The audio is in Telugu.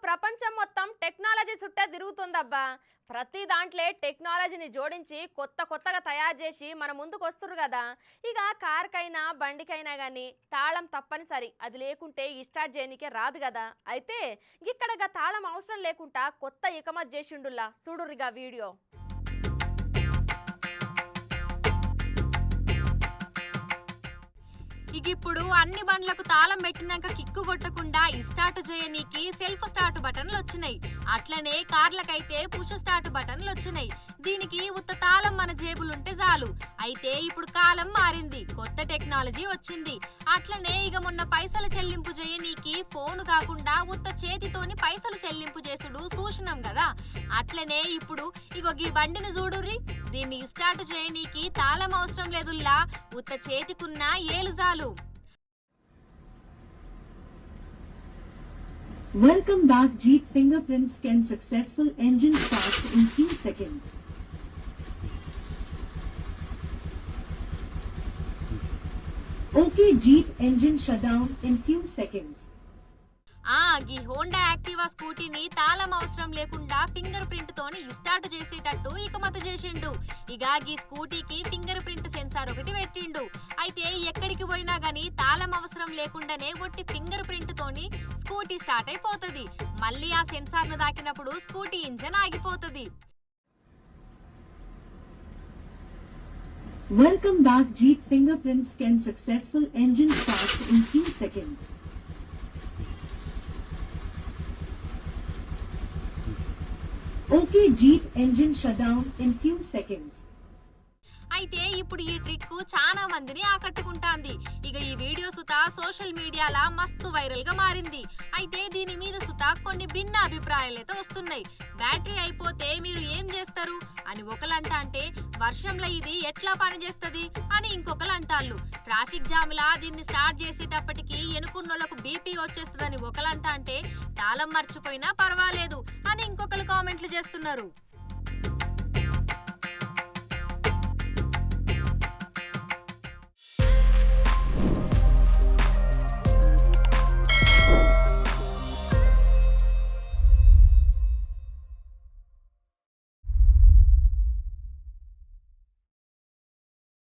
ప్రపంచం మొత్తం టెక్నాలజీ చుట్టే తిరుగుతుందబ్బా. ప్రతి దాంట్లో టెక్నాలజీని జోడించి కొత్తగా తయారు చేసి మన ముందుకు వస్తున్నారు కదా. ఇక కార్కైనా బండికైనా కానీ తాళం తప్పనిసరి, అది లేకుంటే ఈ స్టార్ట్ చేయనికే రాదు కదా. అయితే ఇక్కడ తాళం అవసరం లేకుండా కొత్త ఇకమత్ చేసిండుల్లా, చూడుర్రిగా వీడియో. ఇప్పుడు అన్ని బండ్లకు తాళం పెట్టినాక కిక్కు కొట్టకుండా స్టార్ట్ చేయనీకి సెల్ఫ్ స్టార్ట్ బటన్లు వచ్చినాయి. అట్లనే కార్లకైతే పుష్ స్టార్ట్ బటన్లు వచ్చినాయి. దీనికి ఉత్త తాళం మన జేబులుంటే చాలు. అయితే ఇప్పుడు కాలం మారింది, కొత్త టెక్నాలజీ వచ్చింది. అట్లనే ఇక మొన్న పైసలు చెల్లింపు చేయనీకి ఫోన్ కాకుండా ఉత్త చేతితోని పైసలు చెల్లింపు చేసుడు చూసినాం కదా. అట్లనే ఇప్పుడు ఇగో ఈ బండిని చూడుర్రి, దీన్ని స్టార్ట్ చేయనీకి తాళం అవసరం లేదుల్లా, ఉత్త చేతికున్న ఏలు చాలు. Welcome back. Jeep fingerprints can successful engine starts in few seconds. Okay, Jeep engine shutdown in few seconds. గీ హోండా యాక్టివా స్కూటీని తాళం అవసరం లేకుండా ఫింగర్ ప్రింట్ తోని స్టార్ట్ చేసేటట్టు ఇకమత చేసిండు. ఇక గీ స్కూటీకి ఫింగర్ ప్రింట్ సెన్సార్ ఒకటి పెట్టిండు. అయితే ఎక్కడికి పోయినా గానీ తాళం అవసరం లేకుండానే ఒట్టి ఫింగర్ ప్రింట్ తోని స్కూటీ స్టార్ట్ అయిపోతది. మళ్ళీ ఆ సెన్సార్ ను దాకినప్పుడు స్కూటీ ఇంజన్ ఆగిపోతది. Welcome back. Jeep fingerprints can successful engine starts in few seconds. Okay, Jeep engine shutdown in few seconds. అయితే ఇప్పుడు ఈ ట్రిక్ చాలా మందిని ఆకట్టుకుంటాంది. ఇక ఈ వీడియో సుత సోషల్ మీడియాలో మస్తు వైరల్ గా మారింది. అయితే దీని మీద సుత కొన్ని భిన్న అభిప్రాయాలైతే వస్తున్నాయి. బ్యాటరీ అయిపోతే మీరు ఏం చేస్తారు అని ఒకలంటా అంటే, వర్షంలో ఇది ఎట్లా పనిచేస్తుంది అని ఇంకొకరు అంటాళ్ళు. ట్రాఫిక్ జామ్లా దీన్ని స్టార్ట్ చేసేటప్పటికి ఎనుకున్నోళ్ళకు బీపీ వచ్చేస్తుందని ఒకలంటా అంటే, తాళం మర్చిపోయినా పర్వాలేదు అని ఇంకొకరు కామెంట్లు చేస్తున్నారు.